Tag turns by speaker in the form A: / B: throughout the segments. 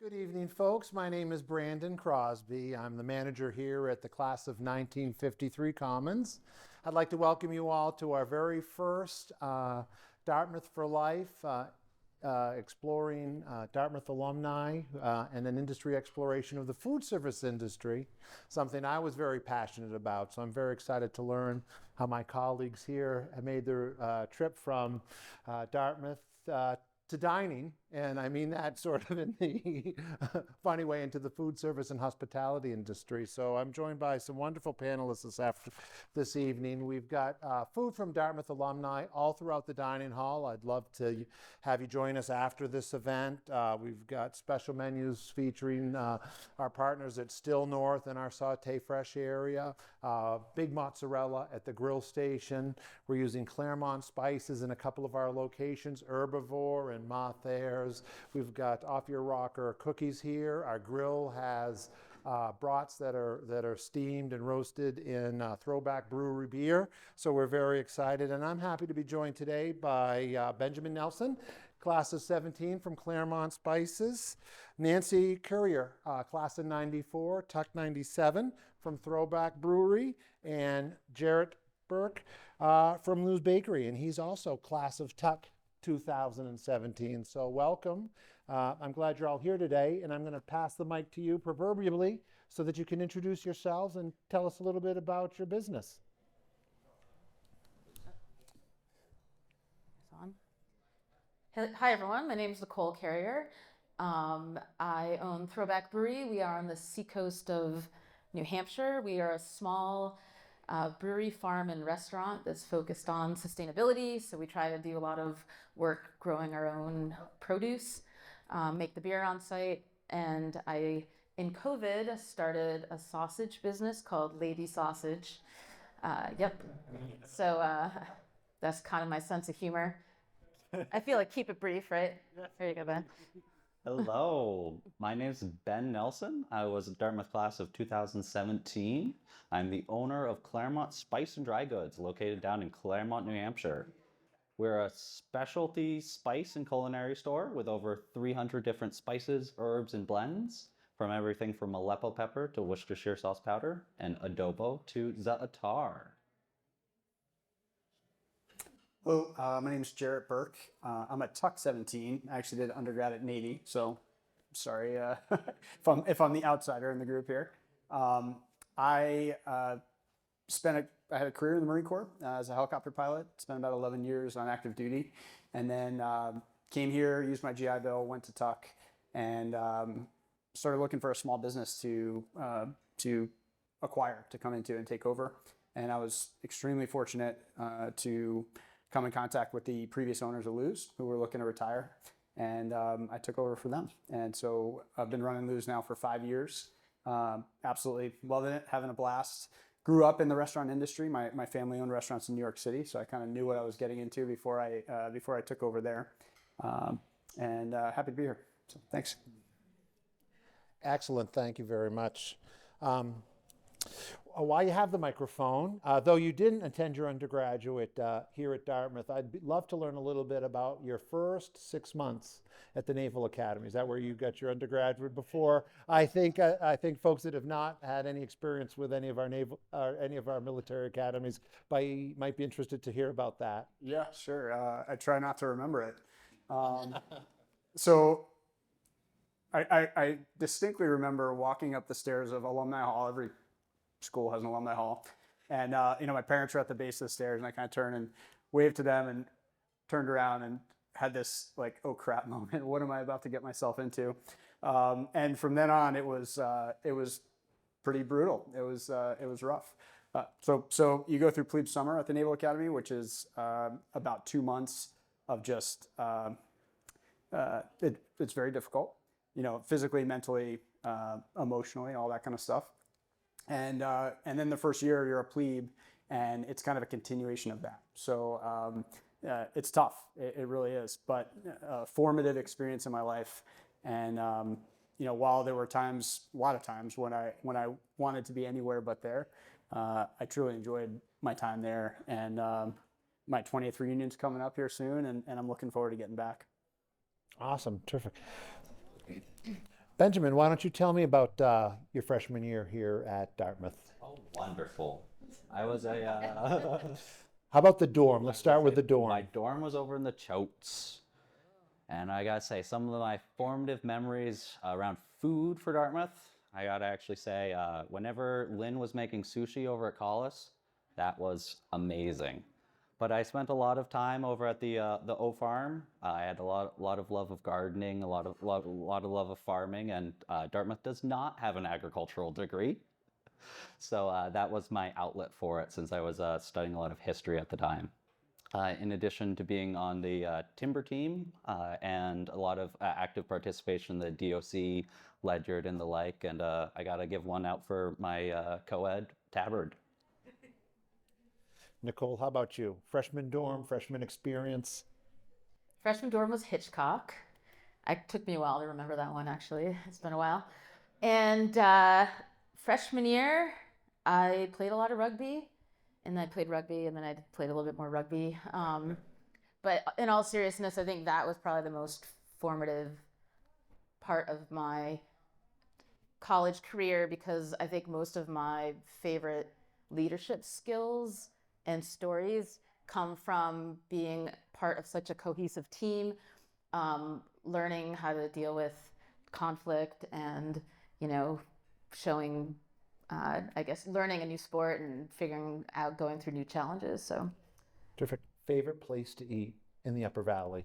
A: Good evening, folks. My name is Brandon Crosby. I'm the manager here at the class of 1953 Commons. I'd like to welcome you all to our very first Dartmouth for Life, exploring Dartmouth alumni and an industry exploration of the food service industry, something I was very passionate about. So I'm very excited to learn how my colleagues here have made their trip from Dartmouth to dining, and I mean that sort of in the funny way, into the food service and hospitality industry. So I'm joined by some wonderful panelists this evening. We've got food from Dartmouth alumni all throughout the dining hall. I'd love to have you join us after this event. We've got special menus featuring our partners at Still North in our Sauté Fresh area, big mozzarella at the grill station. We're using Claremont spices in a couple of our locations, Herbivore and Ma Thayer's. We've got Off Your Rocker cookies here. Our grill has brats that are steamed and roasted in Throwback Brewery beer. So we're very excited, and I'm happy to be joined today by Benjamin Nelson, class of 17 from Claremont Spices, Nancy Courier, class of 94, Tuck 97 from Throwback Brewery, and Jarrett Burke from Lou's Bakery, and he's also class of Tuck 2017. So welcome. I'm glad you're all here today, and I'm going to pass the mic to you proverbially so that you can introduce yourselves and tell us a little bit about your business.
B: Hi everyone, my name is Nicole Carrier. I own Throwback Brewery. We are on the seacoast of New Hampshire. We are a small brewery, farm, and restaurant that's focused on sustainability. So we try to do a lot of work growing our own produce, make the beer on site. And in COVID, started a sausage business called Lady Sausage. Yep. So that's kind of my sense of humor. I feel like keep it brief, right? There you go, Ben.
C: Hello, my name is Ben Nelson. I was a Dartmouth class of 2017. I'm the owner of Claremont Spice and Dry Goods, located down in Claremont, New Hampshire. We're a specialty spice and culinary store with over 300 different spices, herbs, and blends, from everything from Aleppo pepper to Worcestershire sauce powder and adobo to za'atar.
D: Hello, my name is Jarrett Burke. I'm a Tuck 17. I actually did undergrad at Navy, so sorry if I'm the outsider in the group here. I had a career in the Marine Corps as a helicopter pilot. Spent about 11 years on active duty, and then came here, used my GI Bill, went to Tuck, and started looking for a small business to acquire, to come into and take over. And I was extremely fortunate to come in contact with the previous owners of Lou's, who were looking to retire, and I took over for them. And so I've been running Lou's now for 5 years. Absolutely loving it, having a blast. Grew up in the restaurant industry. My family owned restaurants in New York City, so I kind of knew what I was getting into before I took over there. And happy to be here. So thanks.
A: Excellent. Thank you very much. While you have the microphone, though you didn't attend your undergraduate here at Dartmouth, I'd love to learn a little bit about your first 6 months at the Naval Academy. Is that where you got your undergraduate before? I think folks that have not had any experience with any of our military academies might be interested to hear about that.
D: Yeah, sure. I try not to remember it. So I distinctly remember walking up the stairs of Alumni Hall. Every school has an alumni hall, and my parents were at the base of the stairs, and I kind of turned and waved to them and turned around and had this like, oh crap moment. What am I about to get myself into? And from then on, it was pretty brutal. It was rough. So you go through plebe summer at the Naval Academy, which is about 2 months of just it's very difficult, physically, mentally, emotionally, all that kind of stuff. And then the first year you're a plebe, and it's kind of a continuation of that. So it's tough. It really is, but a formative experience in my life. And while there were a lot of times when I wanted to be anywhere but there, I truly enjoyed my time there. And my 20th reunion's coming up here soon, and I'm looking forward to getting back.
A: Awesome, terrific. Benjamin, why don't you tell me about your freshman year here at Dartmouth?
C: Oh, wonderful. I was a
A: How about the dorm? Let's start with the dorm.
C: my dorm was over in the Choates. And I gotta say, some of my formative memories around food for Dartmouth, I gotta actually say, whenever Lynn was making sushi over at Collis, that was amazing. But I spent a lot of time over at the O Farm. I had a lot of love of gardening, a lot of love of farming, and Dartmouth does not have an agricultural degree. So that was my outlet for it since I was studying a lot of history at the time. In addition to being on the timber team and a lot of active participation in the DOC, Ledyard, and the like. And I got to give one out for my co-ed, Tabard.
A: Nicole, how about you? Freshman dorm, freshman experience?
B: Freshman dorm was Hitchcock. It took me a while to remember that one, actually. It's been a while. And freshman year, I played a lot of rugby. And I played rugby, and then I played a little bit more rugby. But in all seriousness, I think that was probably the most formative part of my college career because I think most of my favorite leadership skills and stories come from being part of such a cohesive team, learning how to deal with conflict and, showing I guess learning a new sport and figuring out going through new challenges. So,
A: Terrific. Favorite place to eat in the Upper Valley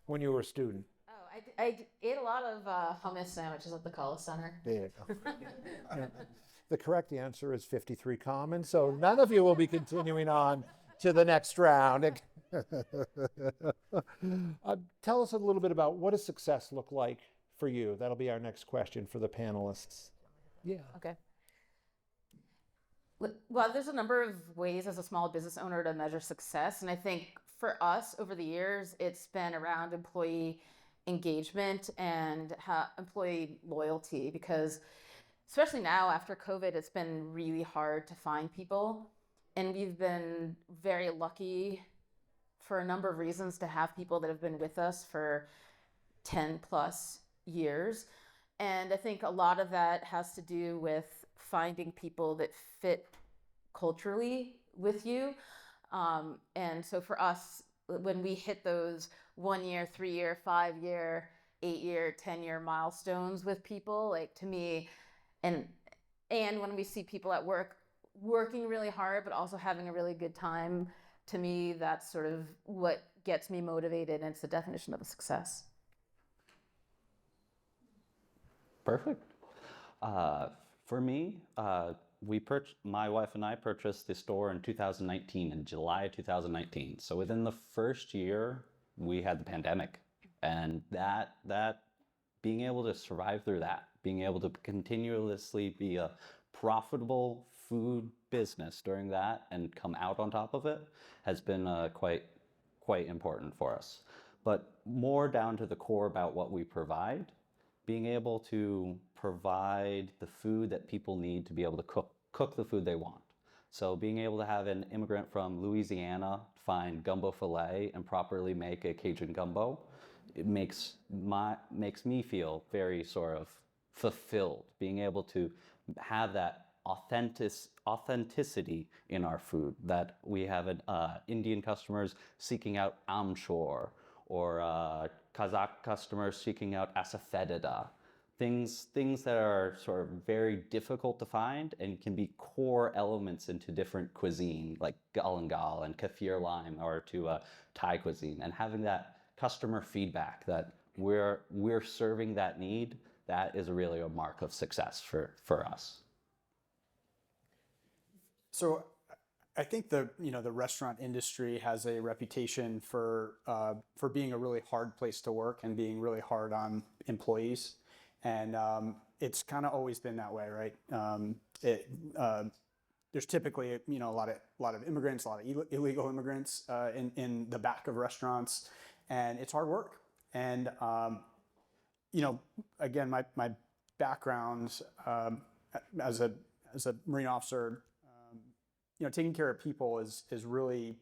A: when you were a student?
B: oh, I ate a lot of hummus sandwiches at the Collis Center.
A: There you go. Yeah. The correct answer is 53 Commons, so none of you will be continuing on to the next round. Tell us a little bit about what does success look like for you? That'll be our next question for the panelists. Yeah.
B: Okay. Well, there's a number of ways as a small business owner to measure success. And I think for us over the years, it's been around employee engagement and employee loyalty, because especially now after COVID, it's been really hard to find people. And we've been very lucky for a number of reasons to have people that have been with us for 10 plus years. And I think a lot of that has to do with finding people that fit culturally with you. And so for us, when we hit those 1 year, 3 year, 5 year, 8 year, 10-year milestones with people, like to me, and when we see people at work working really hard, but also having a really good time, to me, that's sort of what gets me motivated. And it's the definition of a success.
C: Perfect. For me, my wife and I purchased the store in 2019, in July 2019. So within the first year, we had the pandemic, and that being able to survive through that, being able to continuously be a profitable food business during that and come out on top of it has been quite important for us. But more down to the core about what we provide. Being able to provide the food that people need to be able to cook the food they want. So being able to have an immigrant from Louisiana find gumbo filet and properly make a Cajun gumbo, it makes me feel very sort of fulfilled. Being able to have that authenticity in our food, that we have Indian customers seeking out amchur, or Kazakh customers seeking out asafoetida, things that are sort of very difficult to find and can be core elements into different cuisine, like galangal and kaffir lime, or to Thai cuisine. And having that customer feedback that we're serving that need, that is really a mark of success for us.
D: So I think the restaurant industry has a reputation for being a really hard place to work and being really hard on employees, and it's kind of always been that way, right? There's typically a lot of immigrants, a lot of illegal immigrants in the back of restaurants, and it's hard work. And again, my background as a Marine officer. Taking care of people is really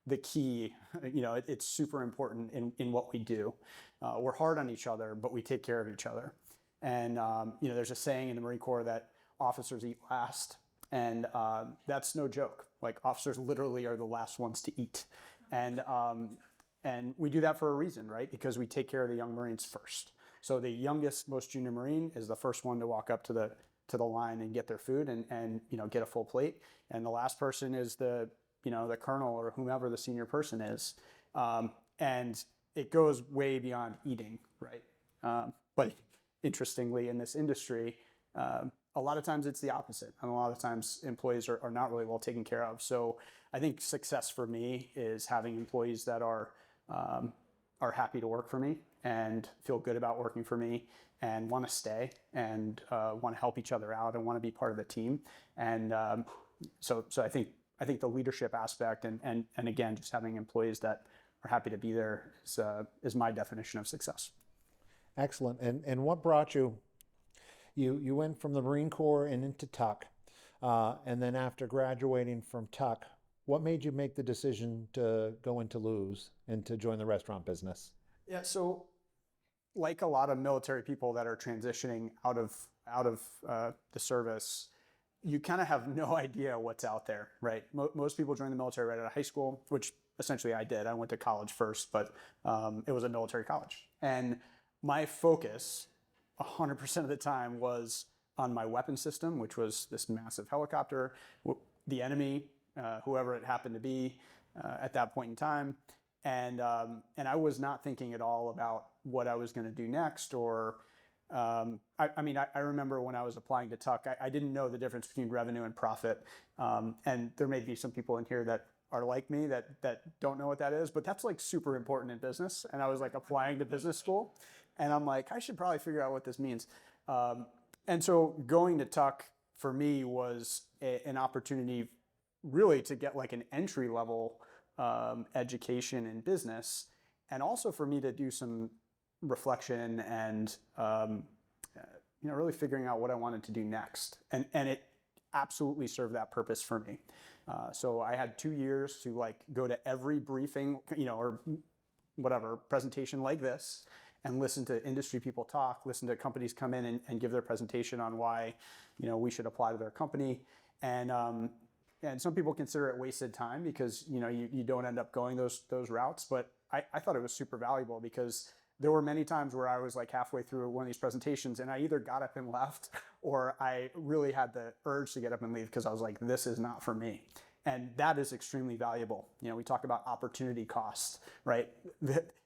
D: the key. It's super important in what we do. we're hard on each other, but we take care of each other. And there's a saying in the Marine Corps that officers eat last, and that's no joke. Like, officers literally are the last ones to eat, and we do that for a reason, right? Because we take care of the young Marines first. So the youngest, most junior Marine is the first one to walk up to the line and get their food and get a full plate, and the last person is the colonel or whomever the senior person is, and it goes way beyond eating, right? But interestingly, in this industry, a lot of times it's the opposite, and a lot of times employees are not really well taken care of. So I think success for me is having employees that are happy to work for me and feel good about working for me and want to stay and want to help each other out and want to be part of the team. And so I think the leadership aspect and again, just having employees that are happy to be there is my definition of success.
A: Excellent. And what brought you? You went from the Marine Corps and into Tuck, and then after graduating from Tuck, what made you make the decision to go into Lou's and to join the restaurant business?
D: Yeah, so like a lot of military people that are transitioning out of the service, you kind of have no idea what's out there, right? Most people join the military right out of high school, which essentially I did. I went to college first, but it was a military college. And my focus 100% of the time was on my weapon system, which was this massive helicopter, the enemy, whoever it happened to be at that point in time. And I was not thinking at all about what I was going to do next. Or, I remember when I was applying to Tuck, I didn't know the difference between revenue and profit. And there may be some people in here that are like me that don't know what that is, but that's like super important in business. And I was like applying to business school, and I'm like, I should probably figure out what this means. And so going to Tuck for me was an opportunity really to get like an entry level education in business, and also for me to do some reflection and really figuring out what I wanted to do next. And it absolutely served that purpose for me. So I had 2 years to like go to every briefing, or whatever presentation like this, and listen to industry people talk, listen to companies come in and give their presentation on why, we should apply to their company. And some people consider it wasted time because, you don't end up going those routes. But I thought it was super valuable because there were many times where I was like halfway through one of these presentations and I either got up and left, or I really had the urge to get up and leave because I was like, this is not for me. And that is extremely valuable. We talk about opportunity cost, right?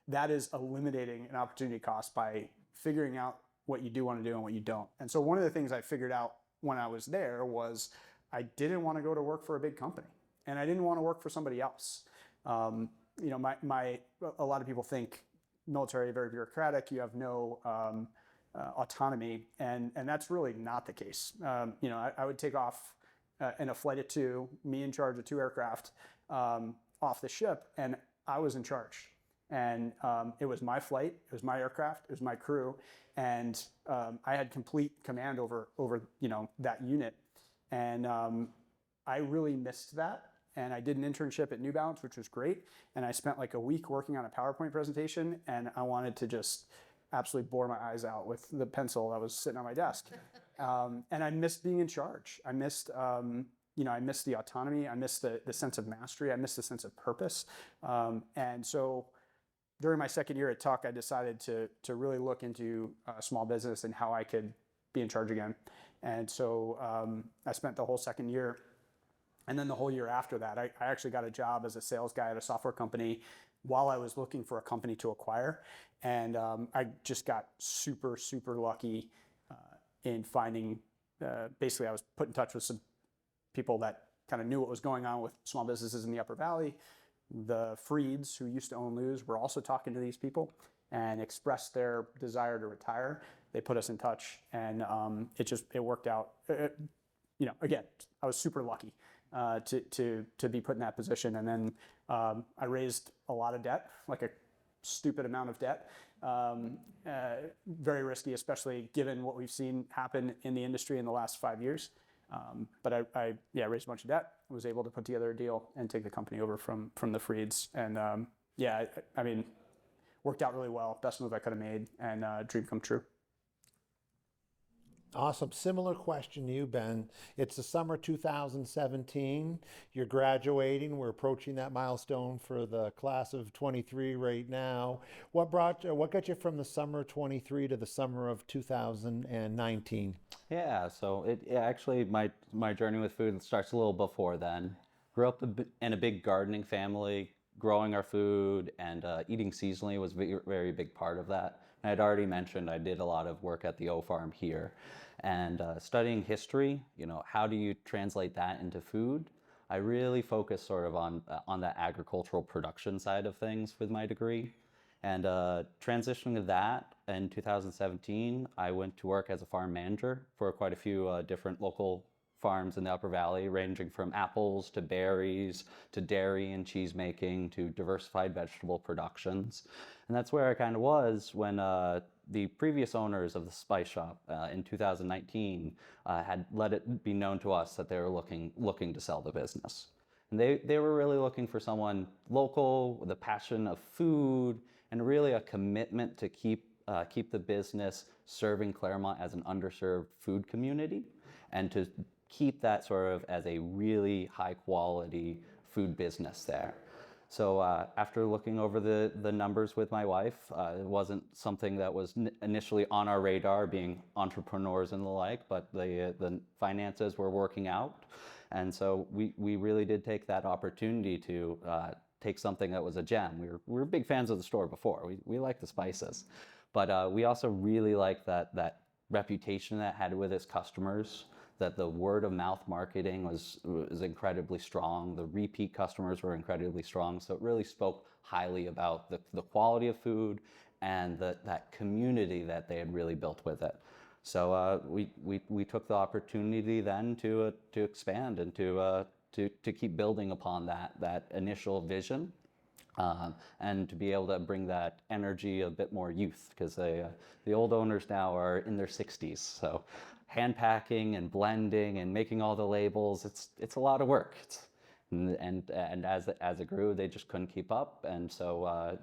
D: That is eliminating an opportunity cost by figuring out what you do want to do and what you don't. And so one of the things I figured out when I was there was I didn't want to go to work for a big company, and I didn't want to work for somebody else. A lot of people think military very bureaucratic. You have no autonomy, and that's really not the case. I would take off in a flight of 2, me in charge of 2 aircraft off the ship, and I was in charge. And it was my flight, it was my aircraft, it was my crew, and I had complete command over that unit. And I really missed that. And I did an internship at New Balance, which was great. And I spent like a week working on a PowerPoint presentation, and I wanted to just absolutely bore my eyes out with the pencil that was sitting on my desk. And I missed being in charge. I missed, I missed the autonomy. I missed the sense of mastery. I missed the sense of purpose. And so during my second year at Tuck, I decided to really look into small business and how I could be in charge again. And so I spent the whole second year. And then the whole year after that, I actually got a job as a sales guy at a software company while I was looking for a company to acquire. And I just got super, super lucky in finding, basically I was put in touch with some people that kind of knew what was going on with small businesses in the Upper Valley. The Freeds, who used to own Lou's, were also talking to these people and expressed their desire to retire. They put us in touch, and it worked out. Again, I was super lucky to be put in that position. And then I raised a lot of debt, like a stupid amount of debt. Very risky, especially given what we've seen happen in the industry in the last 5 years. But I raised a bunch of debt, was able to put together a deal and take the company over from the Freeds. And worked out really well. Best move I could have made, and dream come true.
A: Awesome. Similar question to you, Ben. It's the summer 2017. You're graduating. We're approaching that milestone for the class of 23 right now. What got you from the summer 23 to the summer of 2019?
C: Yeah, so actually my journey with food starts a little before then. Grew up in a big gardening family. Growing our food and eating seasonally was a very big part of that. And I'd already mentioned I did a lot of work at the O Farm here, and studying history. How do you translate that into food? I really focused sort of on the agricultural production side of things with my degree. And transitioning to that in 2017, I went to work as a farm manager for quite a few different local farms in the Upper Valley, ranging from apples to berries to dairy and cheese making to diversified vegetable productions. And that's where I kind of was when the previous owners of the spice shop in 2019 had let it be known to us that they were looking to sell the business. And they were really looking for someone local with a passion of food and really a commitment to keep the business serving Claremont as an underserved food community, and to keep that sort of as a really high quality food business there. So after looking over the numbers with my wife, it wasn't something that was initially on our radar, being entrepreneurs and the like, but the finances were working out. And so we really did take that opportunity to take something that was a gem. We were big fans of the store before. We like the spices, but we also really liked that reputation that it had with its customers, that the word of mouth marketing was incredibly strong. The repeat customers were incredibly strong. So it really spoke highly about the quality of food and that community that they had really built with it. So we took the opportunity then to expand and to keep building upon that initial vision. And to be able to bring that energy, a bit more youth, because the old owners now are in their 60s. So hand packing and blending and making all the labels, it's a lot of work. And as it grew, they just couldn't keep up. And so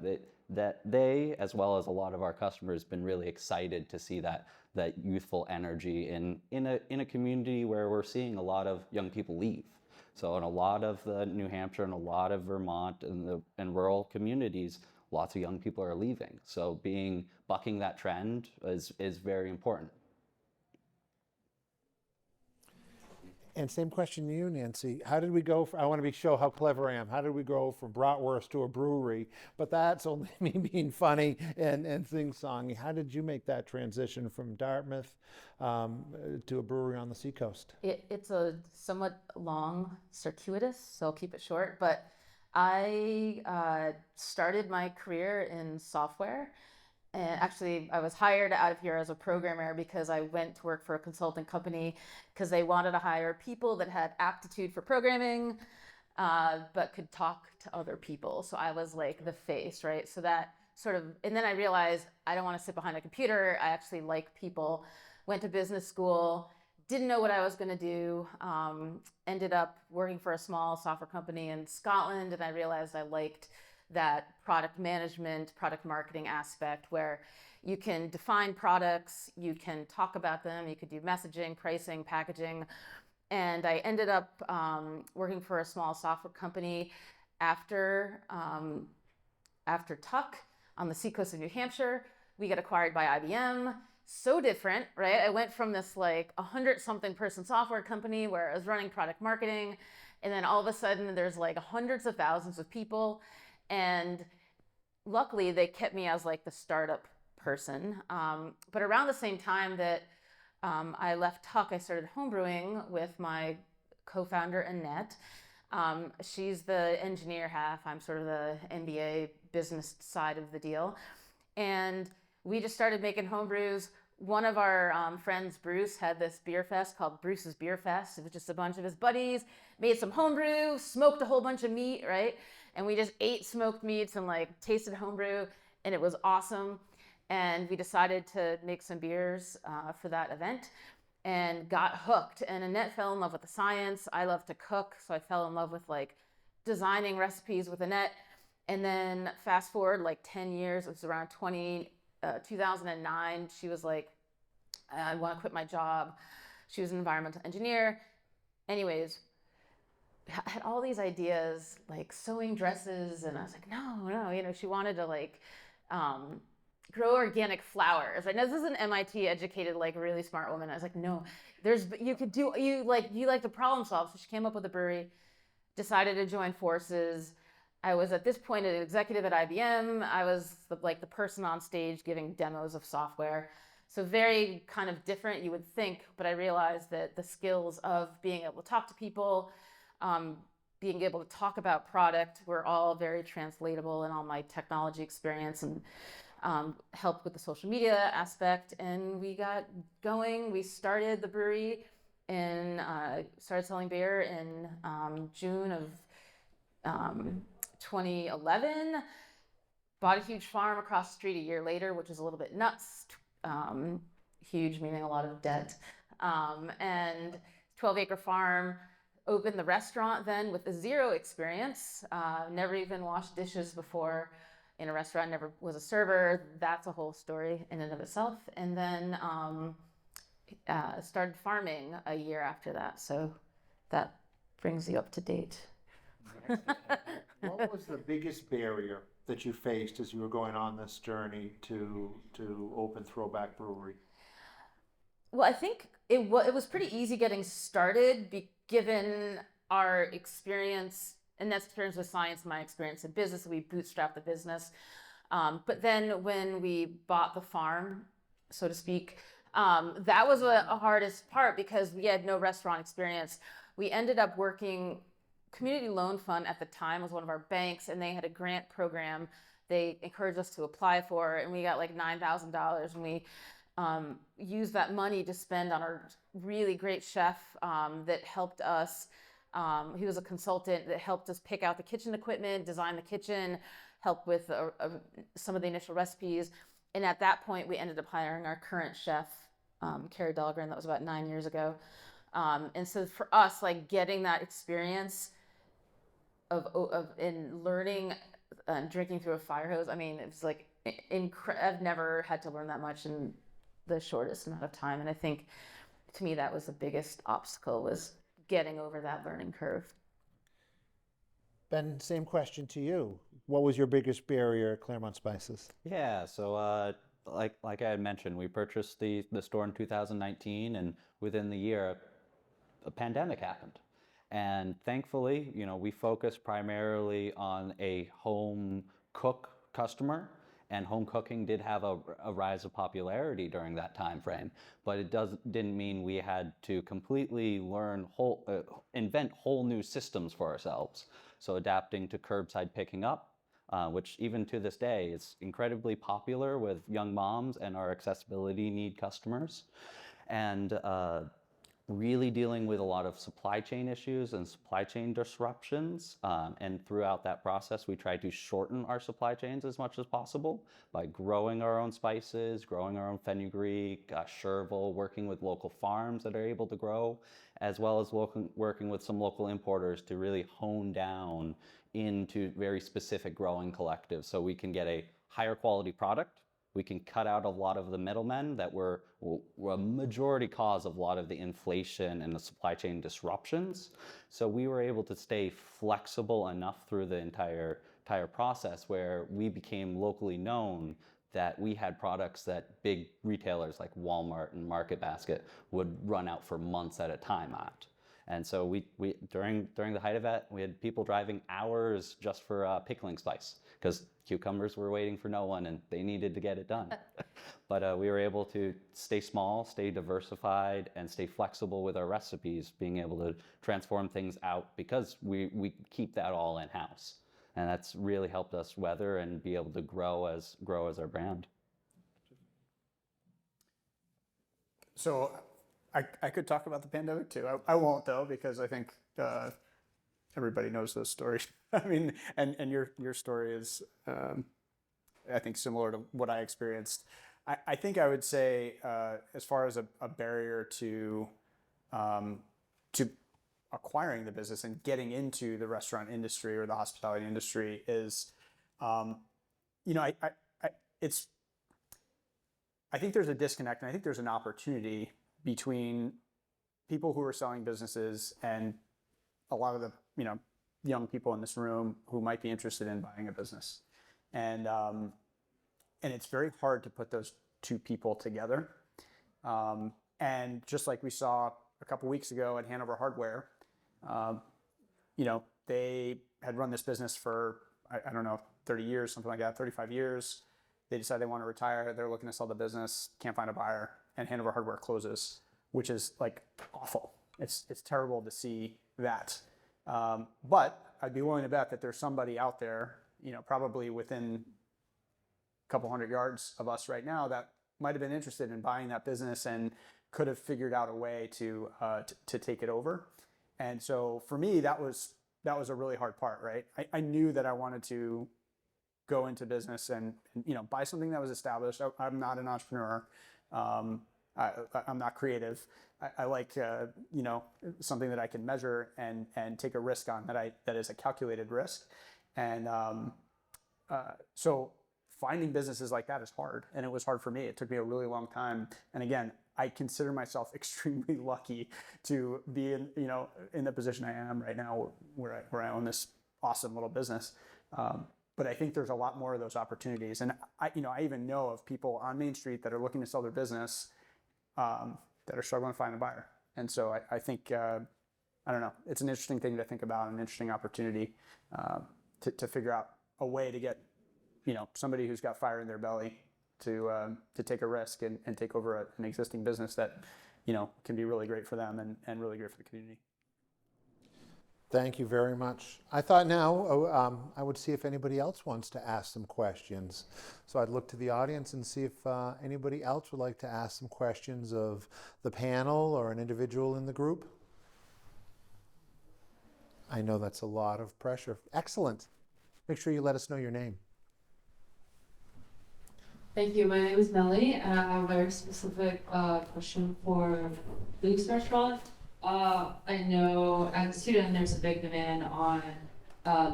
C: they, as well as a lot of our customers, been really excited to see that youthful energy in a community where we're seeing a lot of young people leave. So in a lot of New Hampshire and a lot of Vermont and rural communities, lots of young people are leaving. So bucking that trend is very important.
A: And same question to you, Nancy. How did we go I want to show how clever I am. How did we go from bratwurst to a brewery? But that's only me being funny and sing-songy. How did you make that transition from Dartmouth to a brewery on the seacoast?
B: It's a somewhat long, circuitous, so I'll keep it short. But I started my career in software. And actually, I was hired out of here as a programmer because I went to work for a consulting company because they wanted to hire people that had aptitude for programming, but could talk to other people. So I was like the face, right? So that sort of, and then I realized I don't want to sit behind a computer. I actually like people. Went to business school, didn't know what I was going to do. Ended up working for a small software company in Scotland, and I realized I liked that product management, product marketing aspect where you can define products, you can talk about them, you could do messaging, pricing, packaging. And I ended up working for a small software company after Tuck on the seacoast of New Hampshire. We got acquired by IBM. So different, right? I went from this like 100-something person software company where I was running product marketing, and then all of a sudden there's like hundreds of thousands of people. And luckily, they kept me as like the startup person. But around the same time that I left Tuck, I started homebrewing with my co-founder, Annette. She's the engineer half. I'm sort of the MBA business side of the deal. And we just started making homebrews. One of our friends, Bruce, had this beer fest called Bruce's Beer Fest. It was just a bunch of his buddies, made some homebrew, smoked a whole bunch of meat, right? And we just ate smoked meats and like tasted homebrew, and it was awesome. And we decided to make some beers for that event and got hooked. And Annette fell in love with the science. I love to cook, so I fell in love with like designing recipes with Annette. And then fast forward like 10 years, it was around 2009. She was like, I want to quit my job. She was an environmental engineer. Anyways, had all these ideas like sewing dresses, and I was like, no, she wanted to like grow organic flowers. I know this is an MIT educated, like really smart woman. I was like, no, you like to problem solve. So she came up with a brewery, decided to join forces. I was at this point an executive at IBM. I was the person on stage giving demos of software. So very kind of different, you would think, but I realized that the skills of being able to talk to people, being able to talk about product were all very translatable in all my technology experience, and helped with the social media aspect. And we got going. We started the brewery and started selling beer in June of 2011. Bought a huge farm across the street a year later, which is a little bit nuts. Huge meaning a lot of debt. And 12-acre farm. Opened the restaurant then with a zero experience. Never even washed dishes before in a restaurant. Never was a server. That's a whole story in and of itself. And then started farming a year after that. So that brings you up to date.
A: What was the biggest barrier that you faced as you were going on this journey to open Throwback Brewery?
B: Well, I think it was pretty easy getting started given our experience, and that's experience with science, my experience in business. We bootstrapped the business. But then when we bought the farm, so to speak, that was a hardest part because we had no restaurant experience. We ended up working, Community Loan Fund at the time was one of our banks, and they had a grant program they encouraged us to apply for, and we got like $9,000, and we used that money to spend on our really great chef that helped us. He was a consultant that helped us pick out the kitchen equipment, design the kitchen, help with some of the initial recipes. And at that point, we ended up hiring our current chef, Carrie Dahlgren. That was about 9 years ago. And so for us, like getting that experience in learning and drinking through a fire hose, I mean, it's like I've never had to learn that much in the shortest amount of time. And I think to me that was the biggest obstacle, was getting over that learning curve.
A: Ben, same question to you. What was your biggest barrier at Claremont Spices?
C: Yeah, so like I had mentioned, we purchased the store in 2019, and within the year, a pandemic happened. And thankfully, we focused primarily on a home cook customer, and home cooking did have a rise of popularity during that time frame. But it didn't mean we had to completely learn invent whole new systems for ourselves. So adapting to curbside picking up, which even to this day is incredibly popular with young moms and our accessibility need customers. And really dealing with a lot of supply chain issues and supply chain disruptions. And throughout that process, we tried to shorten our supply chains as much as possible by growing our own spices, growing our own fenugreek, chervil, working with local farms that are able to grow, as well as working with some local importers to really hone down into very specific growing collectives so we can get a higher quality product. We can cut out a lot of the middlemen that were a majority cause of a lot of the inflation and the supply chain disruptions. So we were able to stay flexible enough through the entire process where we became locally known, that we had products that big retailers like Walmart and Market Basket would run out for months at a time at. And so we during the height of it, we had people driving hours just for pickling spice, because cucumbers were waiting for no one and they needed to get it done. But we were able to stay small, stay diversified, and stay flexible with our recipes, being able to transform things out because we keep that all in-house. And that's really helped us weather and be able to grow as our brand.
D: So I could talk about the pandemic too. I won't though, because I think everybody knows those stories. I mean, and your story is, I think, similar to what I experienced. I think I would say, as far as a barrier to acquiring the business and getting into the restaurant industry or the hospitality industry, is You know, it's, I think there's a disconnect, and I think there's an opportunity between people who are selling businesses and a lot of the, you know, young people in this room who might be interested in buying a business. And it's very hard to put those two people together. And just like we saw a couple weeks ago at Hanover Hardware, you know, they had run this business for, I don't know, 30 years, something like that, 35 years. They decide they want to retire. They're looking to sell the business, can't find a buyer, and Hanover Hardware closes, which is like awful. It's terrible to see that. But I'd be willing to bet that there's somebody out there, you know, probably within a couple hundred yards of us right now that might have been interested in buying that business and could have figured out a way to take it over. And so for me, that was a really hard part, right? I knew that I wanted to go into business and you know, buy something that was established. I'm not an entrepreneur. I'm not creative. I like you know, something that I can measure and take a risk on that is a calculated risk. And so finding businesses like that is hard, and it was hard for me. It took me a really long time. And again, I consider myself extremely lucky to be in, you know, in the position I am right now, where I own this awesome little business. But I think there's a lot more of those opportunities. And I even know of people on Main Street that are looking to sell their business that are struggling to find a buyer. And so I think, I don't know, it's an interesting thing to think about, an interesting opportunity to figure out a way to get, you know, somebody who's got fire in their belly to take a risk and take over an existing business that, you know, can be really great for them and really great for the community.
A: Thank you very much. I thought now I would see if anybody else wants to ask some questions. So I'd look to the audience and see if anybody else would like to ask some questions of the panel or an individual in the group. I know that's a lot of pressure. Excellent. Make sure you let us know your name.
E: Thank you. My name is Melly, and I have a very specific question for Luke's restaurant. I know as a student, there's a big demand on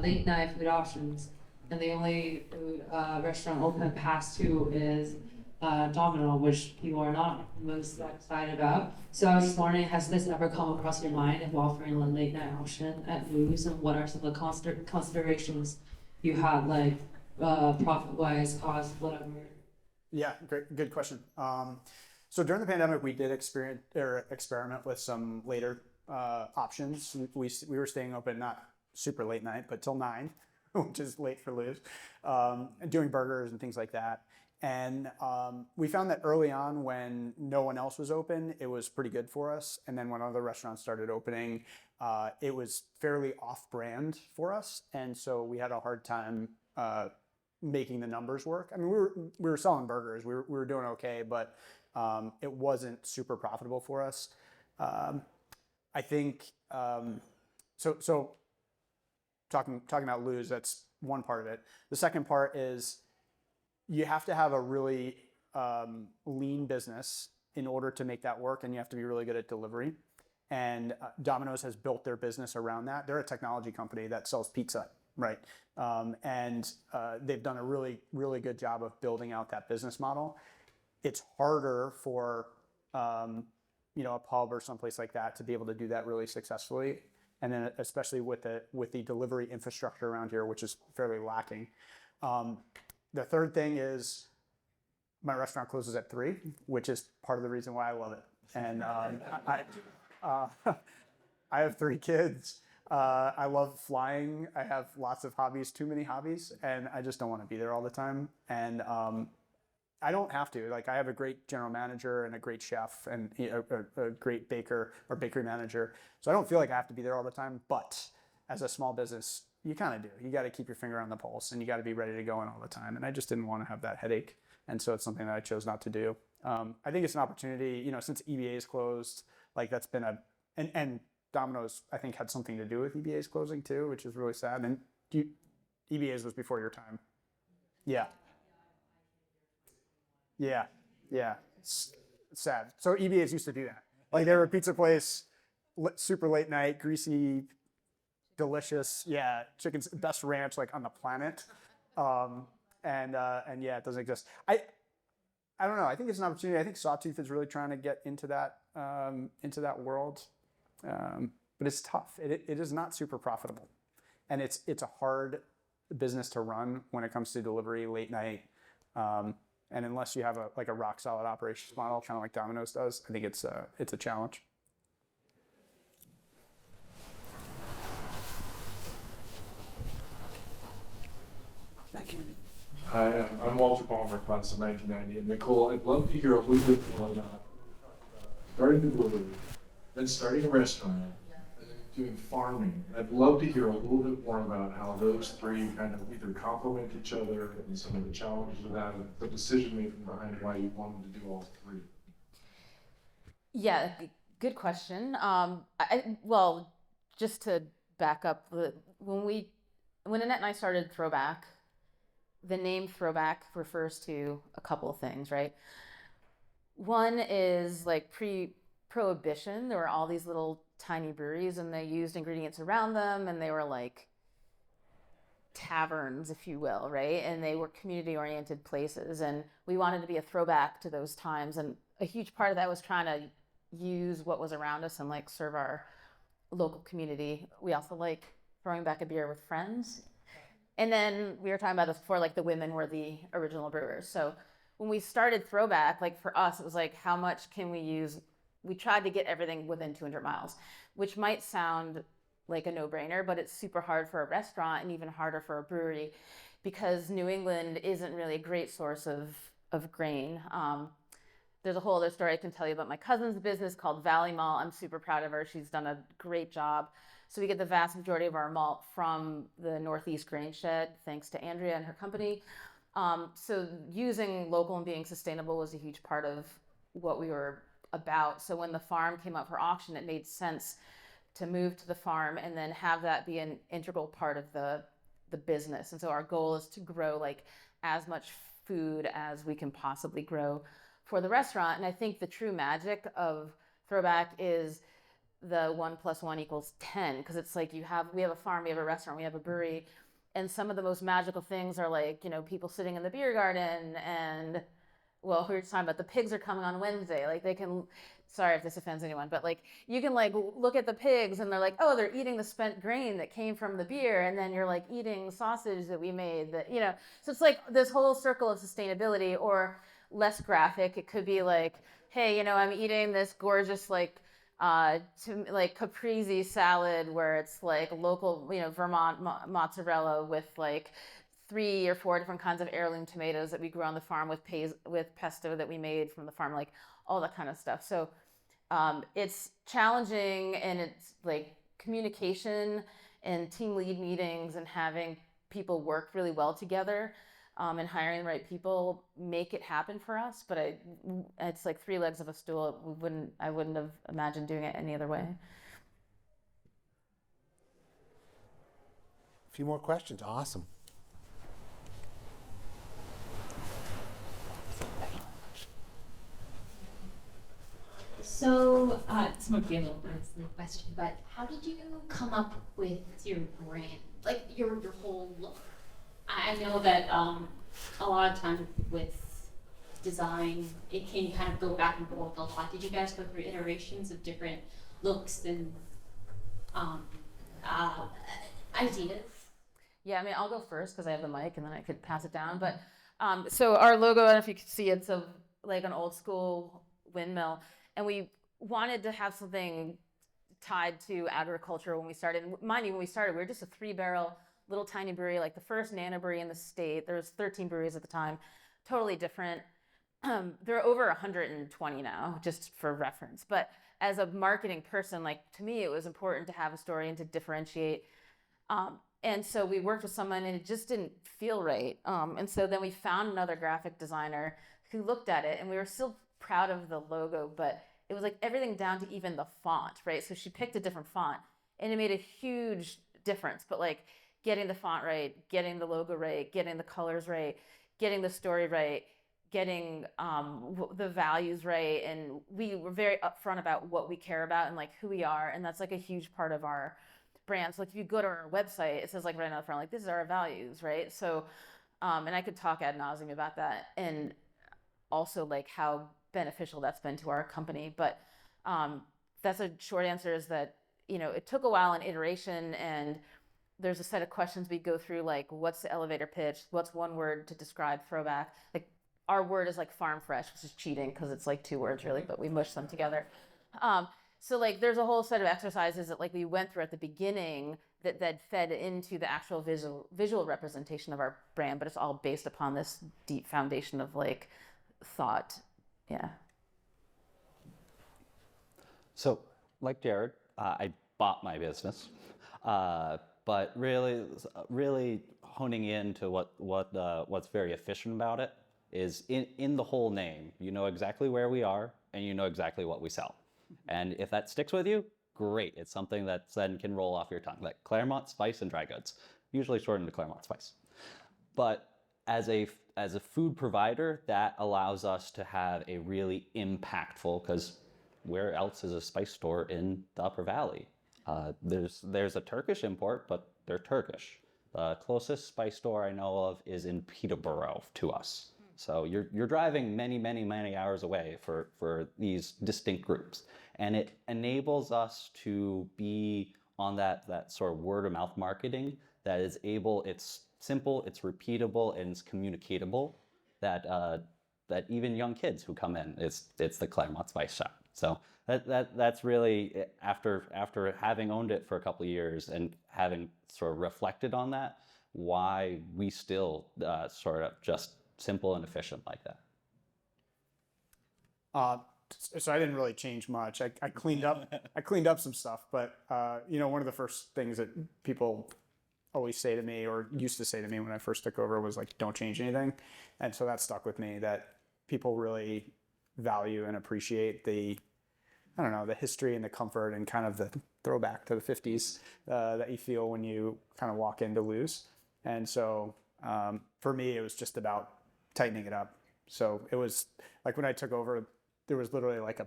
E: late night food options, and the only food restaurant open past 2 is Domino, which people are not most excited about. So I was just wondering, has this ever come across your mind of offering a late night option at Lou's, and what are some of the considerations you had, like profit-wise, cost, whatever?
D: Yeah, great, good question. So during the pandemic, we did experiment with some later options. We were staying open, not super late night, but till 9, which is late for Lou's, and doing burgers and things like that. And we found that early on, when no one else was open, it was pretty good for us. And then when other restaurants started opening, it was fairly off-brand for us. And so we had a hard time making the numbers work. I mean, we were selling burgers, we were doing okay, but it wasn't super profitable for us. I think so. Talking about Lou's, that's one part of it. The second part is you have to have a really lean business in order to make that work, and you have to be really good at delivery. And Domino's has built their business around that. They're a technology company that sells pizza, right? And they've done a really, really good job of building out that business model. It's harder for you know, a pub or someplace like that to be able to do that really successfully, and then especially with the delivery infrastructure around here, which is fairly lacking. The third thing is my restaurant closes at 3, which is part of the reason why I love it. And I have 3 kids. I love flying. I have lots of hobbies, too many hobbies, and I just don't want to be there all the time. And I don't have to. Like, I have a great general manager and a great chef and a great baker or bakery manager. So I don't feel like I have to be there all the time. But as a small business, you kind of do. You got to keep your finger on the pulse, and you got to be ready to go in all the time. And I just didn't want to have that headache. And so it's something that I chose not to do. I think it's an opportunity, you know, since EBA is closed, like that's been and Domino's, I think, had something to do with EBA's closing too, which is really sad. And EBA's was before your time. Yeah. Yeah. Yeah. It's sad. So EBA's used to do that. Like, they were a pizza place, super late night, greasy, delicious. Yeah. Chicken's best ranch, like, on the planet. And yeah, it doesn't exist. I don't know. I think it's an opportunity. I think Sawtooth is really trying to get into that world, but it's tough. It is not super profitable, and it's a hard business to run when it comes to delivery late night. And unless you have a rock solid operations model, kind of like Domino's does, I think it's a challenge.
F: Hi, I'm Walter Palmer, class of 1990. And Nicole, I'd love to hear a little bit more about starting the delivery, then starting a restaurant, and then doing farming. I'd love to hear a little bit more about how those three kind of either complement each other and some of the challenges of that, and the decision making behind why you wanted to do all three.
B: Yeah, good question. Well, just to back up, when Annette and I started Throwback, the name Throwback refers to a couple of things, right? One is like pre-prohibition, there were all these little tiny breweries and they used ingredients around them and they were like taverns, if you will, right? And they were community-oriented places, and we wanted to be a throwback to those times. And a huge part of that was trying to use what was around us and like serve our local community. We also like throwing back a beer with friends. And then we were talking about this before, like the women were the original brewers. So when we started Throwback, like for us, it was like, how much can we use? We tried to get everything within 200 miles, which might sound like a no-brainer, but it's super hard for a restaurant and even harder for a brewery because New England isn't really a great source of grain. There's a whole other story I can tell you about my cousin's business called Valley Malt. I'm super proud of her. She's done a great job. So we get the vast majority of our malt from the Northeast Grain Shed, thanks to Andrea and her company. So using local and being sustainable was a huge part of what we were about. So when the farm came up for auction, it made sense to move to the farm and then have that be an integral part of the business. And so our goal is to grow like as much food as we can possibly grow for the restaurant. And I think the true magic of Throwback is the 1 + 1 = 10, because it's like we have a farm, we have a restaurant, we have a brewery, and some of the most magical things are like, people sitting in the beer garden, and well, we were talking about the pigs are coming on Wednesday. Like they can, sorry if this offends anyone, but like you can like look at the pigs and they're like, oh, they're eating the spent grain that came from the beer, and then you're like eating sausage that we made that, so it's like this whole circle of sustainability. Or less graphic, it could be like, hey, I'm eating this gorgeous like caprese salad where it's like local, Vermont mozzarella with like 3 or 4 different kinds of heirloom tomatoes that we grew on the farm with pesto that we made from the farm, like all that kind of stuff. So it's challenging, and it's like communication and team lead meetings and having people work really well together. And hiring the right people make it happen for us, but it's like 3 legs of a stool. I wouldn't have imagined doing it any other way.
A: A few more questions. Awesome.
G: So, this might be a little bit of a silly question, but how did you come up with your brand, like your whole look? I know that a lot of times with design, it can kind of go back and forth a lot. Did you guys go through iterations of different looks and ideas?
B: Yeah, I mean, I'll go first because I have the mic, and then I could pass it down. But so our logo, I don't know if you can see, it's like an old school windmill, and we wanted to have something tied to agriculture when we started. Mind you, when we started, we were just a 3-barrel little tiny brewery, like the first nano brewery in the state. There was 13 breweries at the time, totally different. There are over 120 now, just for reference. But as a marketing person, like to me, it was important to have a story and to differentiate. And so we worked with someone, and it just didn't feel right. And so then we found another graphic designer who looked at it, and we were still proud of the logo, but it was like everything down to even the font, right? So she picked a different font, and it made a huge difference. But like getting the font right, getting the logo right, getting the colors right, getting the story right, getting the values right. And we were very upfront about what we care about and like who we are. And that's like a huge part of our brand. So like if you go to our website, it says like right on the front, like this is our values, right? So And I could talk ad nauseum about that, and also like how beneficial that's been to our company. But that's a short answer, is that, it took a while in iteration, and there's a set of questions we go through, like what's the elevator pitch? What's one word to describe throwback? Like our word is like farm fresh, which is cheating because it's like 2 words really, but we mush them together. So like there's a whole set of exercises that like we went through at the beginning that fed into the actual visual representation of our brand, but it's all based upon this deep foundation of like thought. Yeah.
C: So, like Jared, I bought my business, but really honing into what's very efficient about it is in the whole name. You know exactly where we are, and you know exactly what we sell. And if that sticks with you, great. It's something that then can roll off your tongue, like Claremont Spice and Dry Goods, usually shortened to Claremont Spice. But as a food provider, that allows us to have a really impactful, because where else is a spice store in the Upper Valley? There's a Turkish import, but they're Turkish. The closest spice store I know of is in Peterborough to us. So you're driving many hours away for these distinct groups. And it enables us to be on that sort of word of mouth marketing that is it's simple, it's repeatable, and it's communicatable, that even young kids who come in, it's the Claremont Spice Shop. So that's really, after having owned it for a couple of years and having sort of reflected on that, why we still sort of just simple and efficient like that.
D: So I didn't really change much. I cleaned up some stuff, but one of the first things that people always say to me, or used to say to me when I first took over, was like, don't change anything. And so that stuck with me, that people really value and appreciate the history and the comfort and kind of the throwback to the 50s that you feel when you kind of walk into Lou's. And so for me, it was just about tightening it up. So it was like when I took over, there was literally like a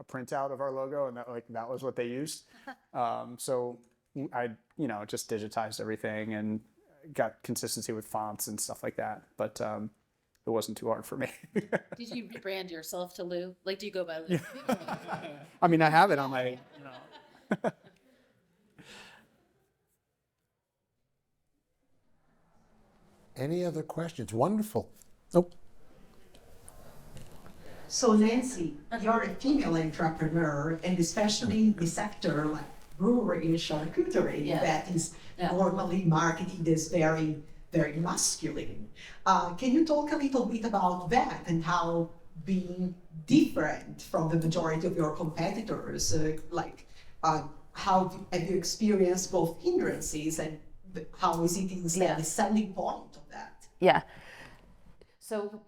D: printout of our logo, and that was what they used. So I just digitized everything and got consistency with fonts and stuff like that. But it wasn't too hard for me.
B: Did you rebrand yourself to Lou? Like, do you go by Lou?
D: I mean, I have it on my.
A: Any other questions? Wonderful. Oh.
H: So Nancy, you're a female entrepreneur, and especially in the sector like brewery and charcuterie, that is normally marketed as very, very masculine. Can you talk a little bit about that and how being different from the majority of your competitors, how have you experienced both hindrances and how is it instead the selling point of that?
B: Yeah. So,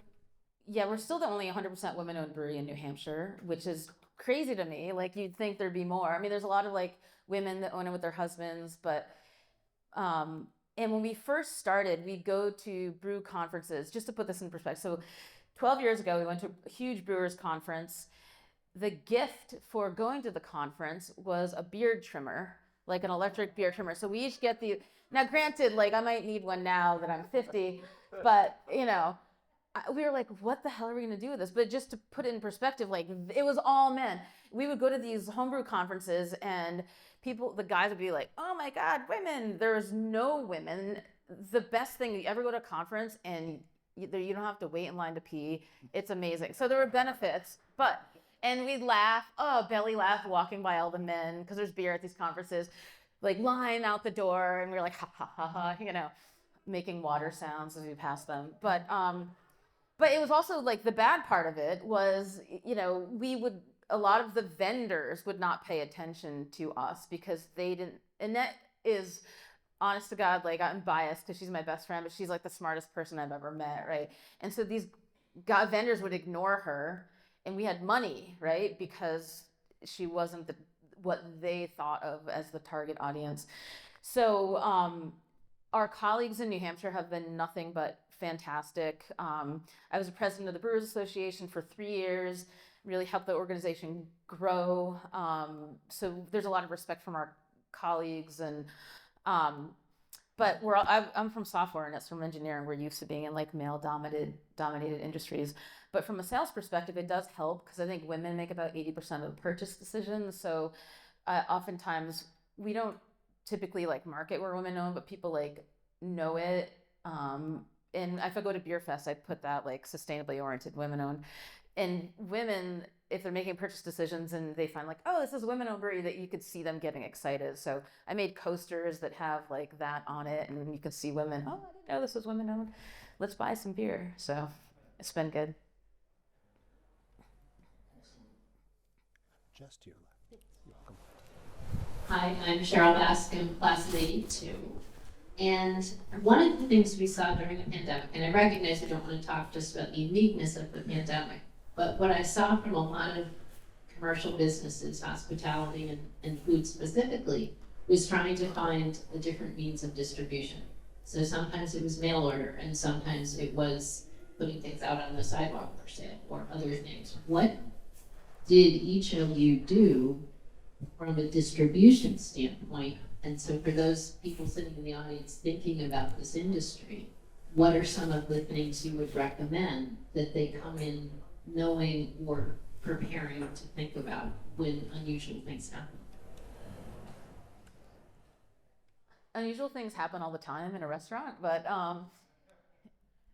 B: we're still the only 100% women-owned brewery in New Hampshire, which is crazy to me. Like, you'd think there'd be more. I mean, there's a lot of like women that own it with their husbands, but and when we first started, we'd go to brew conferences. Just to put this in perspective, so 12 years ago, we went to a huge brewers conference. The gift for going to the conference was a beard trimmer, like an electric beard trimmer. So we each get now granted, like I might need one now that I'm 50, but we were like, what the hell are we going to do with this? But just to put it in perspective, like it was all men. We would go to these homebrew conferences and the guys would be like, oh my God, women. There was no women. The best thing, you ever go to a conference and you don't have to wait in line to pee. It's amazing. So there were benefits, and we'd laugh, belly laugh, walking by all the men, because there's beer at these conferences, like line out the door, and we were like, ha, ha, ha, ha, making water sounds as we passed them. But it was also like the bad part of it was, a lot of the vendors would not pay attention to us because they didn't, and that is, honest to God, like I'm biased because she's my best friend, but she's like the smartest person I've ever met, right? And so these vendors would ignore her, and we had money, right? Because she wasn't what they thought of as the target audience. So our colleagues in New Hampshire have been nothing but fantastic. I was a president of the Brewers Association for 3 years, really helped the organization grow. So there's a lot of respect from our colleagues, and but I'm from software and it's from engineering. We're used to being in like male dominated industries. But from a sales perspective, it does help because I think women make about 80% of the purchase decisions. So oftentimes we don't typically like market where women own, but people like know it. And if I go to Beer Fest, I put that like sustainably oriented women owned. And women, if they're making purchase decisions and they find like, oh, this is a women-owned brewery, that you could see them getting excited. So I made coasters that have like that on it, and you can see women. Oh, I didn't know this was women-owned. Let's buy some beer. So it's been good.
A: Just to your left. You're welcome.
I: Hi, I'm Cheryl Baskin, class of '82. And one of the things we saw during the pandemic, and I recognize we don't want to talk just about the uniqueness of the pandemic, but what I saw from a lot of commercial businesses, hospitality and food specifically, was trying to find a different means of distribution. So sometimes it was mail order, and sometimes it was putting things out on the sidewalk for sale or other things. What did each of you do from a distribution standpoint? And so for those people sitting in the audience thinking about this industry, what are some of the things you would recommend that they come in knowing or preparing to think about when unusual things happen?
B: Unusual things happen all the time in a restaurant, but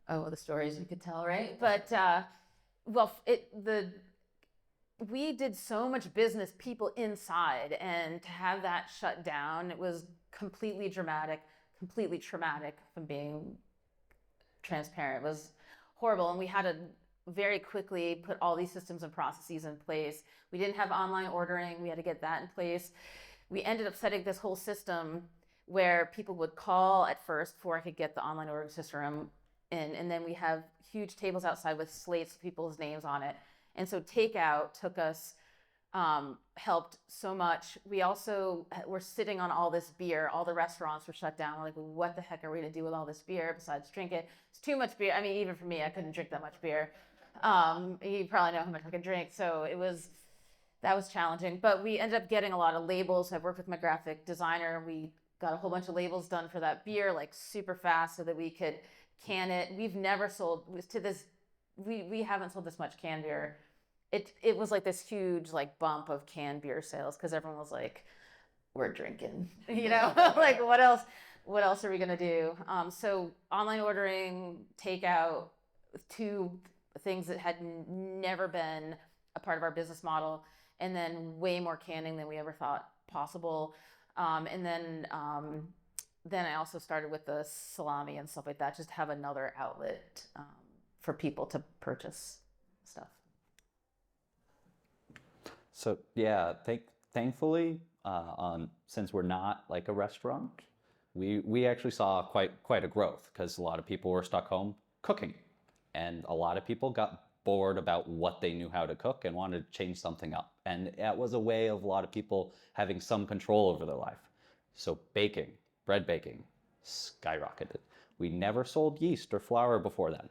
B: the stories you could tell, right? But we did so much business, people inside, and to have that shut down, it was completely dramatic, completely traumatic, if I'm being transparent. It was horrible, and we had to very quickly put all these systems and processes in place. We didn't have online ordering. We had to get that in place. We ended up setting this whole system where people would call at first before I could get the online ordering system in, and then we have huge tables outside with slates with people's names on it. And so takeout took us, helped so much. We also were sitting on all this beer. All the restaurants were shut down. We're like, what the heck are we gonna do with all this beer besides drink it? It's too much beer. I mean, even for me, I couldn't drink that much beer. You probably know how much I can drink. So that was challenging. But we ended up getting a lot of labels. I worked with my graphic designer. We got a whole bunch of labels done for that beer, like super fast so that we could can it. We've never sold, to this, we haven't sold this much canned beer. It was like this huge like bump of canned beer sales because everyone was like, we're drinking, like what else are we gonna do? So online ordering, takeout, two things that had never been a part of our business model, and then way more canning than we ever thought possible. And then I also started with the salami and stuff like that, just to have another outlet for people to purchase stuff.
C: So yeah, thankfully, since we're not like a restaurant, we actually saw quite a growth because a lot of people were stuck home cooking, and a lot of people got bored about what they knew how to cook and wanted to change something up, and that was a way of a lot of people having some control over their life. So bread baking, skyrocketed. We never sold yeast or flour before then.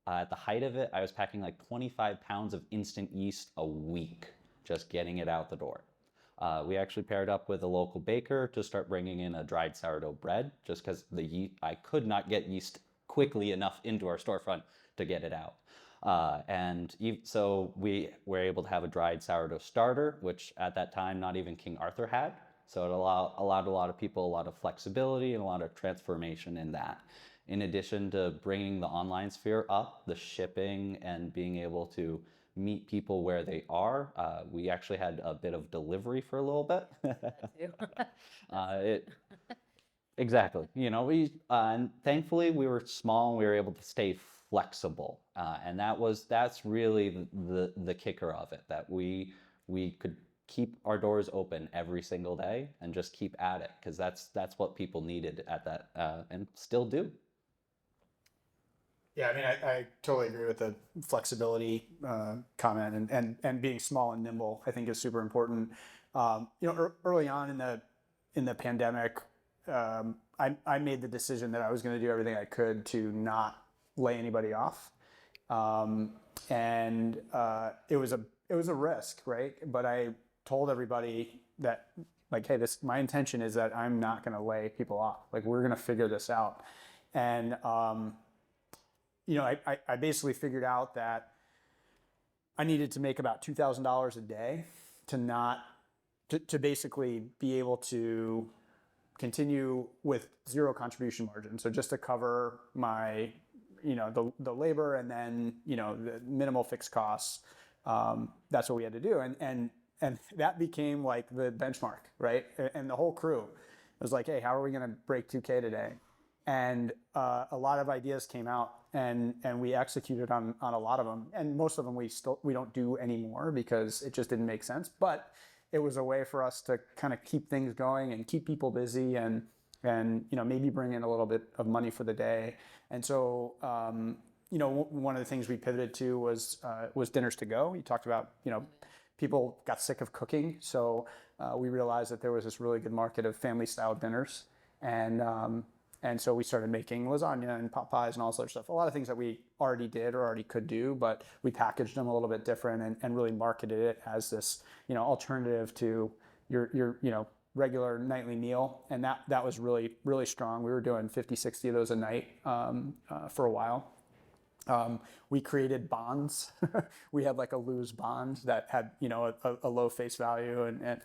C: At the height of it, I was packing like 25 pounds of instant yeast a week, just getting it out the door. We actually paired up with a local baker to start bringing in a dried sourdough bread, just because I could not get yeast quickly enough into our storefront to get it out. So we were able to have a dried sourdough starter, which at that time not even King Arthur had. So it allowed a lot of people a lot of flexibility and a lot of transformation in that. In addition to bringing the online sphere up, the shipping and being able to meet people where they are, we actually had a bit of delivery for a little bit. Exactly. And thankfully we were small and we were able to stay flexible. And that's really the kicker of it, that we could keep our doors open every single day and just keep at it, because that's what people needed at that, and still do.
D: Yeah, I mean, I totally agree with the flexibility comment, and being small and nimble, I think, is super important. Early on in the pandemic, I made the decision that I was going to do everything I could to not lay anybody off, and it was a risk, right? But I told everybody that like, hey, my intention is that I'm not going to lay people off. Like, we're going to figure this out. And, I basically figured out that I needed to make about $2,000 a day to basically be able to continue with zero contribution margin. So just to cover my, the labor and then, the minimal fixed costs. That's what we had to do. And that became like the benchmark, right? And the whole crew was like, hey, how are we going to break 2K today? And a lot of ideas came out, and we executed on a lot of them. And most of them we don't do anymore because it just didn't make sense. But it was a way for us to kind of keep things going and keep people busy and maybe bring in a little bit of money for the day. And so one of the things we pivoted to was dinners to go. You talked about people got sick of cooking, so we realized that there was this really good market of family style dinners, and so we started making lasagna and pot pies and all sorts of stuff. A lot of things that we already did or already could do, but we packaged them a little bit different and really marketed it as this alternative to your regular nightly meal. And that was really, really strong. We were doing 50, 60 of those a night for a while. We created bonds. We had like a lose bond that had a low face value and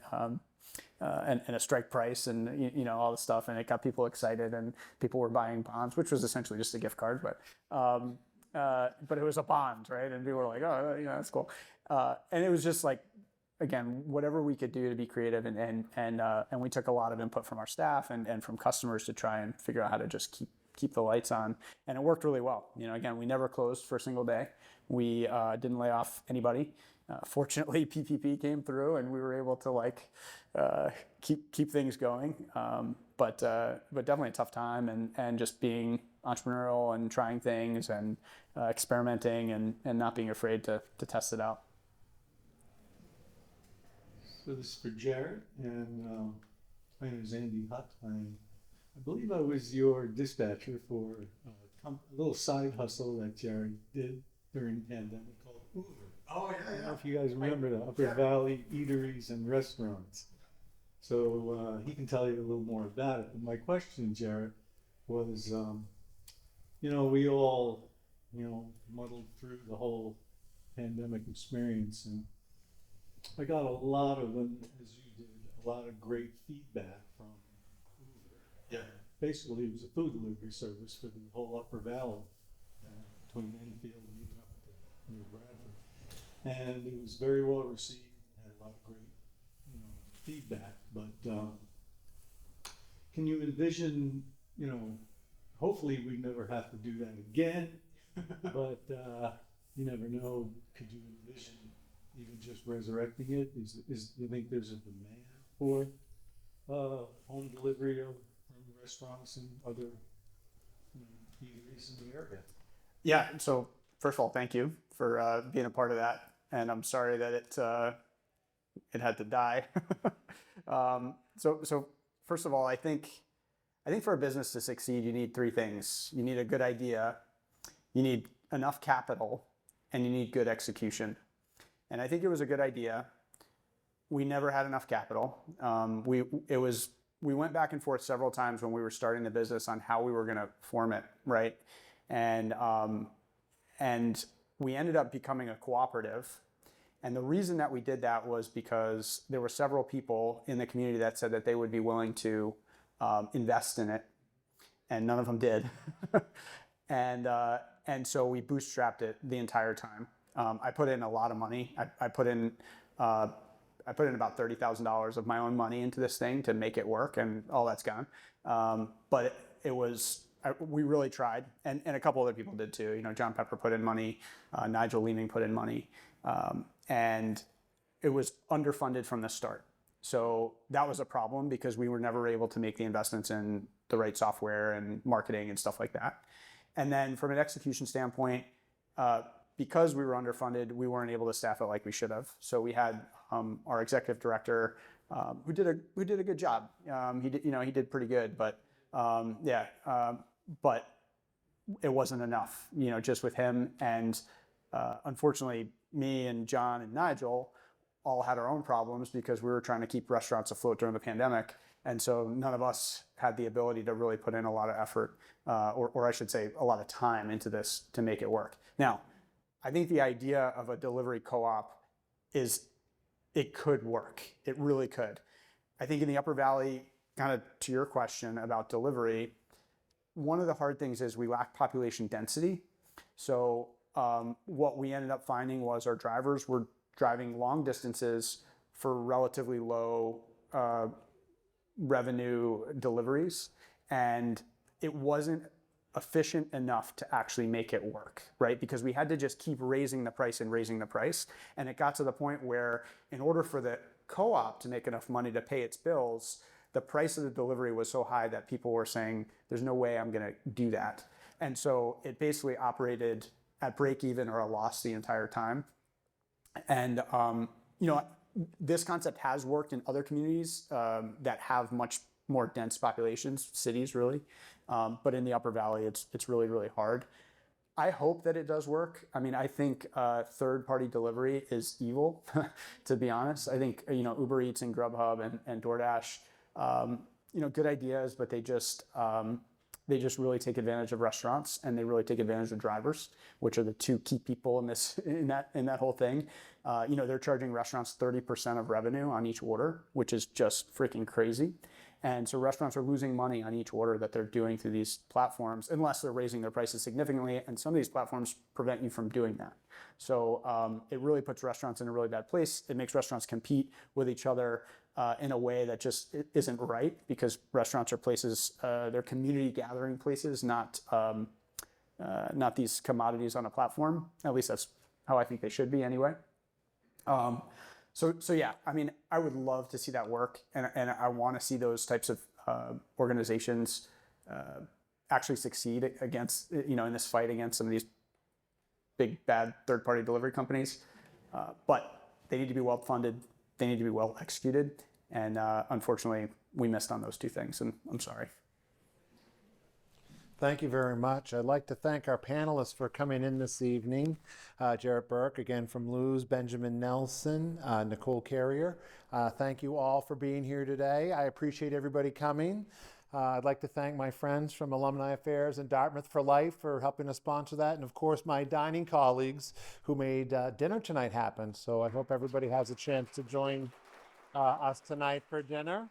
D: a strike price and all the stuff, and it got people excited and people were buying bonds, which was essentially just a gift card, but it was a bond, right? And people were like, oh, that's cool. And it was just like, again, whatever we could do to be creative, and we took a lot of input from our staff and from customers to try and figure out how to just keep the lights on, and it worked really well. Again, we never closed for a single day. We didn't lay off anybody. Fortunately, PPP came through, and we were able to keep things going. But definitely a tough time, and just being entrepreneurial and trying things and experimenting and not being afraid to test it out.
J: So this is for Jared, and my name is Andy Hutt. I believe I was your dispatcher for a little side hustle that Jared did during the pandemic called Uber.
A: Oh,
J: I don't know if you guys remember the Upper Valley eateries and restaurants. So he can tell you a little more about it. But my question, Jared, was, we all, muddled through the whole pandemic experience, and I got a lot of them, as you did, a lot of great feedback from Uber.
A: Yeah.
J: Basically, it was a food delivery service for the whole Upper Valley, between Enfield and even up to New Bradford. And it was very well received, had a lot of great, feedback. But can you envision, hopefully we never have to do that again, but you never know. Could you envision even just resurrecting it? Do you think there's a demand for home delivery from restaurants and other eateries in the area?
D: Yeah. So first of all, thank you for being a part of that, and I'm sorry that it had to die. So first of all, I think for a business to succeed, you need three things. You need a good idea, you need enough capital, and you need good execution. And I think it was a good idea. We never had enough capital. We went back and forth several times when we were starting the business on how we were going to form it, right? And we ended up becoming a cooperative. And the reason that we did that was because there were several people in the community that said that they would be willing to invest in it, and none of them did. And so we bootstrapped it the entire time. I put in a lot of money. I put in about $30,000 of my own money into this thing to make it work, and all that's gone. But we really tried, and a couple other people did too. John Pepper put in money, Nigel Leeming put in money, and it was underfunded from the start. So that was a problem because we were never able to make the investments in the right software and marketing and stuff like that. And then from an execution standpoint, because we were underfunded, we weren't able to staff it like we should have. So we had our executive director, who did a good job. He did pretty good, but but it wasn't enough, just with him. And unfortunately, me and John and Nigel all had our own problems because we were trying to keep restaurants afloat during the pandemic. And so none of us had the ability to really put in a lot of effort, or I should say a lot of time into this to make it work. Now, I think the idea of a delivery co-op it could work. It really could. I think in the Upper Valley, kind of to your question about delivery, one of the hard things is we lack population density. So what we ended up finding was our drivers were driving long distances for relatively low revenue deliveries, and it wasn't efficient enough to actually make it work, right? Because we had to just keep raising the price and raising the price. And it got to the point where in order for the co-op to make enough money to pay its bills, the price of the delivery was so high that people were saying, there's no way I'm gonna do that. And so it basically operated at break even or a loss the entire time. And this concept has worked in other communities that have much more dense populations, cities really. But in the Upper Valley, it's really, really hard. I hope that it does work. I mean, I think third-party delivery is evil, to be honest. I think Uber Eats and Grubhub and DoorDash, good ideas, but they just really take advantage of restaurants, and they really take advantage of drivers, which are the two key people in that whole thing. They're charging restaurants 30% of revenue on each order, which is just freaking crazy. And so restaurants are losing money on each order that they're doing through these platforms, unless they're raising their prices significantly. And some of these platforms prevent you from doing that. So it really puts restaurants in a really bad place. It makes restaurants compete with each other in a way that just isn't right, because restaurants are places, they're community gathering places, not these commodities on a platform. At least that's how I think they should be anyway. So yeah, I mean, I would love to see that work, and I want to see those types of organizations actually succeed against, in this fight against some of these big bad third-party delivery companies. But they need to be well funded, they need to be well executed, and unfortunately, we missed on those two things, and I'm sorry.
A: Thank you very much. I'd like to thank our panelists for coming in this evening. Jarrett Burke, again from Luz, Benjamin Nelson, Nicole Carrier. Thank you all for being here today. I appreciate everybody coming. I'd like to thank my friends from Alumni Affairs and Dartmouth for Life for helping us sponsor that. And of course, my dining colleagues who made dinner tonight happen. So I hope everybody has a chance to join us tonight for dinner.